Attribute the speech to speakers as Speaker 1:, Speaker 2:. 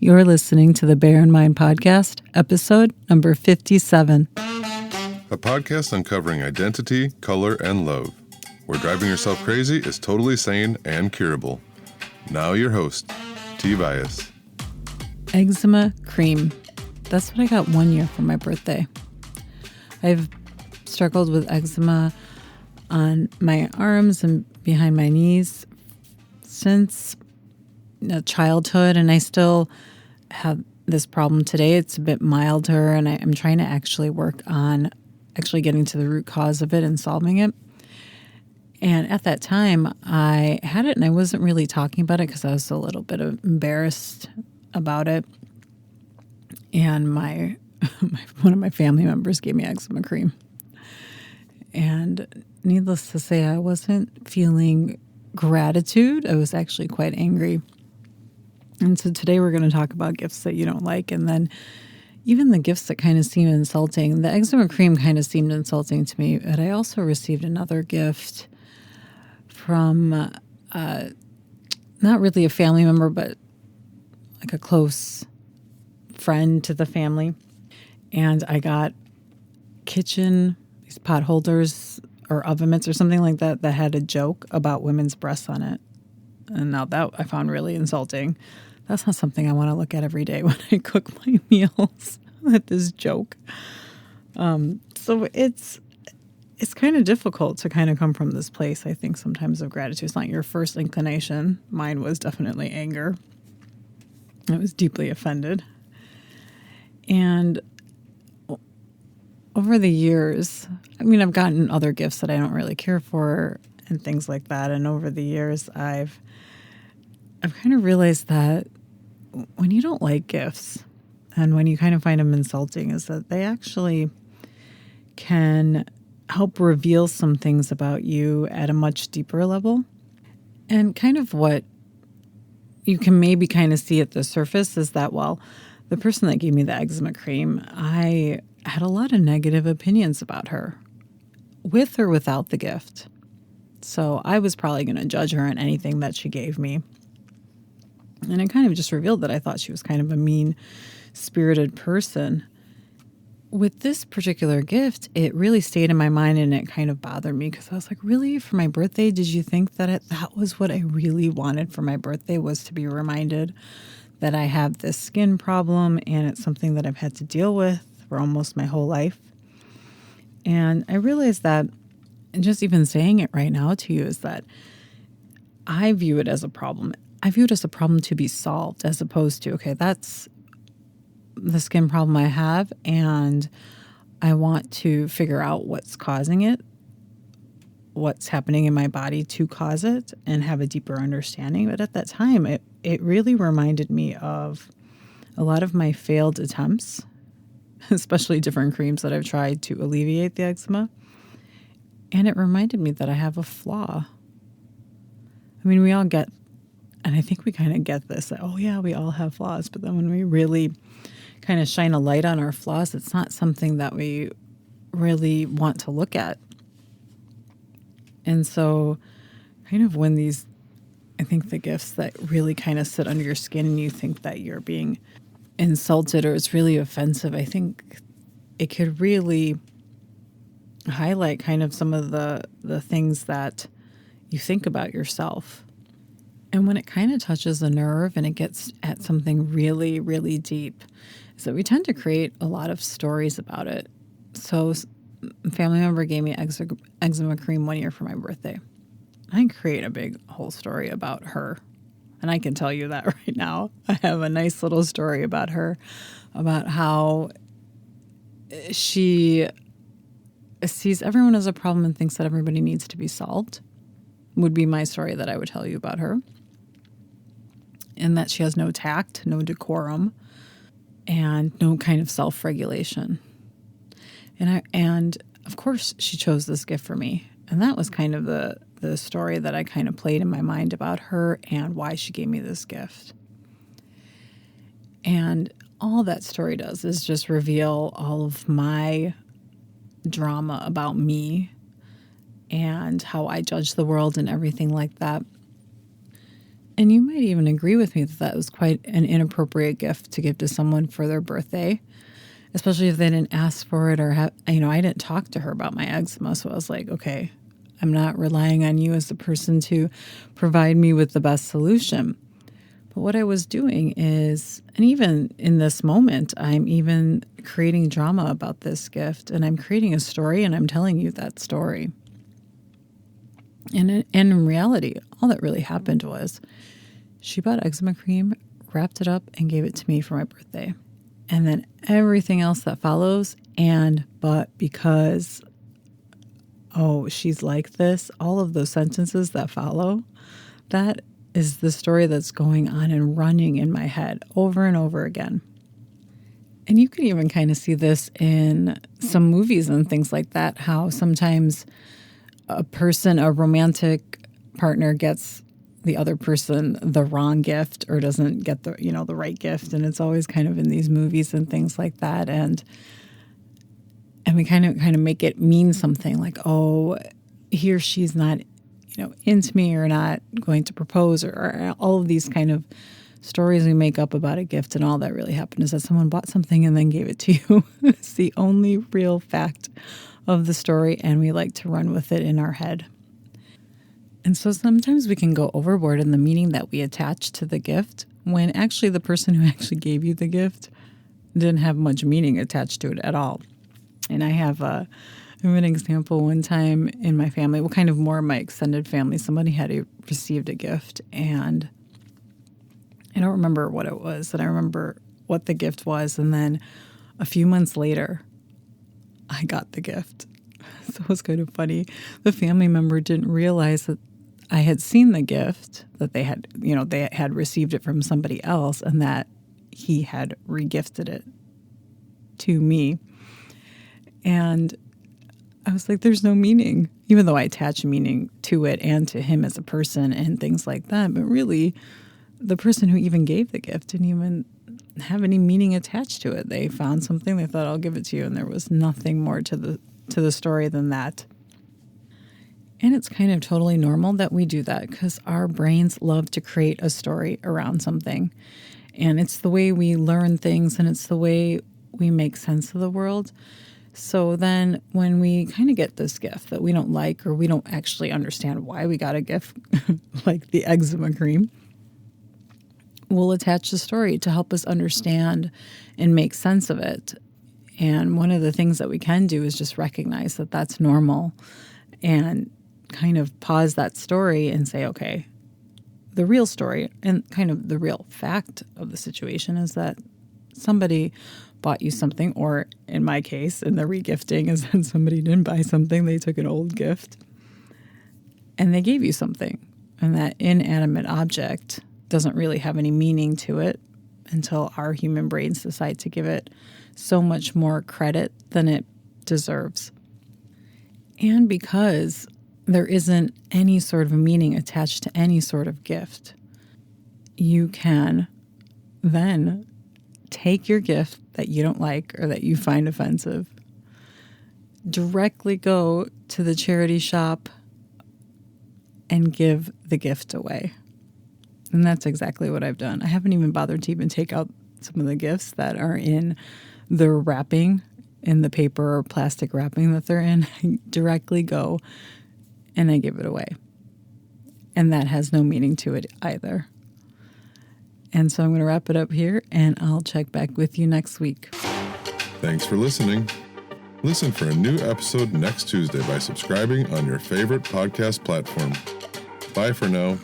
Speaker 1: You're listening to the Bear in Mind podcast, episode number 57.
Speaker 2: A podcast uncovering identity, color, and love, where driving yourself crazy is totally sane and curable. Now your host, T. Vias.
Speaker 1: Eczema cream. That's what I got 1 year for my birthday. I've struggled with eczema on my arms and behind my knees since childhood, and I still have this problem today. It's a bit milder, and I'm trying to actually work on actually getting to the root cause of it and solving it. And at that time, I had it, and I wasn't really talking about it because I was a little bit embarrassed about it. And one of my family members gave me eczema cream. And needless to say, I wasn't feeling gratitude. I was actually quite angry. And so today we're going to talk about gifts that you don't like, and then even the gifts that kind of seem insulting. The eczema cream kind of seemed insulting to me, but I also received another gift from not really a family member, but like a close friend to the family. And I got these pot holders or oven mitts or something like that had a joke about women's breasts on it. And now that I found really insulting. That's not something I want to look at every day when I cook my meals, at this joke. So it's kind of difficult to kind of come from this place, I think, sometimes of gratitude. It's not your first inclination. Mine was definitely anger. I was deeply offended. And over the years, I've gotten other gifts that I don't really care for and things like that. And over the years, I've kind of realized that when you don't like gifts and when you kind of find them insulting, is that they actually can help reveal some things about you at a much deeper level. And kind of what you can maybe kind of see at the surface is that, well, the person that gave me the eczema cream, I had a lot of negative opinions about her, with or without the gift. So I was probably going to judge her on anything that she gave me. And it kind of just revealed that I thought she was kind of a mean-spirited person. With this particular gift, it really stayed in my mind, and it kind of bothered me because I was like, really, for my birthday, did you think that that was what I really wanted for my birthday, was to be reminded that I have this skin problem and it's something that I've had to deal with for almost my whole life? And I realized that, and just even saying it right now to you, is that I view it as a problem. I view it as a problem to be solved, as opposed to, okay, that's the skin problem I have, and I want to figure out what's causing it, what's happening in my body to cause it, and have a deeper understanding. But at that time, it really reminded me of a lot of my failed attempts, especially different creams that I've tried to alleviate the eczema. And it reminded me that I have a flaw. We all get, and I think we kind of get this, that, oh yeah, we all have flaws. But then when we really kind of shine a light on our flaws, it's not something that we really want to look at. And so kind of when I think the gifts that really kind of sit under your skin and you think that you're being insulted or it's really offensive, I think it could really highlight kind of some of the things that you think about yourself. And when it kind of touches a nerve and it gets at something really, really deep, is that we tend to create a lot of stories about it. So a family member gave me eczema cream 1 year for my birthday. I didn't create a big whole story about her. And I can tell you that right now. I have a nice little story about her, about how she sees everyone as a problem and thinks that everybody needs to be solved, would be my story that I would tell you about her. And that she has no tact, no decorum, and no kind of self-regulation. And of course, she chose this gift for me. And that was kind of the story that I kind of played in my mind about her and why she gave me this gift. And all that story does is just reveal all of my drama about me and how I judge the world and everything like that. And you might even agree with me that that was quite an inappropriate gift to give to someone for their birthday, especially if they didn't ask for it or have, I didn't talk to her about my eczema. So I was like, okay, I'm not relying on you as the person to provide me with the best solution. But what I was doing is, and even in this moment, I'm even creating drama about this gift, and I'm creating a story, and I'm telling you that story. And in reality, all that really happened was she bought eczema cream, wrapped it up, and gave it to me for my birthday. And then everything else that follows, but because, she's like this, all of those sentences that follow, that is the story that's going on and running in my head over and over again. And you can even kind of see this in some movies and things like that, how sometimes a romantic partner gets the other person the wrong gift or doesn't get the right gift. And it's always kind of in these movies and things like that. And we kind of make it mean something like, he or she's not, into me or not going to propose or all of these kind of stories we make up about a gift. And all that really happened is that someone bought something and then gave it to you. It's the only real fact of the story, and we like to run with it in our head. And so sometimes we can go overboard in the meaning that we attach to the gift when actually the person who actually gave you the gift didn't have much meaning attached to it at all. And I have an example one time in my family, kind of more my extended family, somebody had received a gift, and I don't remember what it was, and I remember what the gift was, and then a few months later, I got the gift. So it was kind of funny. The family member didn't realize that I had seen the gift, that they had received it from somebody else, and that he had regifted it to me. And I was like, there's no meaning, even though I attach meaning to it and to him as a person and things like that. But really, the person who even gave the gift didn't even have any meaning attached to it. They found something, they thought, I'll give it to you, and there was nothing more to the story than that. And it's kind of totally normal that we do that because our brains love to create a story around something. And it's the way we learn things, and it's the way we make sense of the world. So then when we kind of get this gift that we don't like, or we don't actually understand why we got a gift like the eczema cream, we'll attach the story to help us understand and make sense of it. And one of the things that we can do is just recognize that that's normal and kind of pause that story and say, okay, the real story and kind of the real fact of the situation is that somebody bought you something, or in my case, in the regifting, is that somebody didn't buy something, they took an old gift and they gave you something. And that inanimate object doesn't really have any meaning to it until our human brains decide to give it so much more credit than it deserves. And because there isn't any sort of meaning attached to any sort of gift, you can then take your gift that you don't like or that you find offensive, directly go to the charity shop and give the gift away. And that's exactly what I've done. I haven't even bothered to even take out some of the gifts that are in the wrapping, in the paper or plastic wrapping that they're in. I directly go and I give it away. And that has no meaning to it either. And so I'm going to wrap it up here, and I'll check back with you next week.
Speaker 2: Thanks for listening. Listen for a new episode next Tuesday by subscribing on your favorite podcast platform. Bye for now.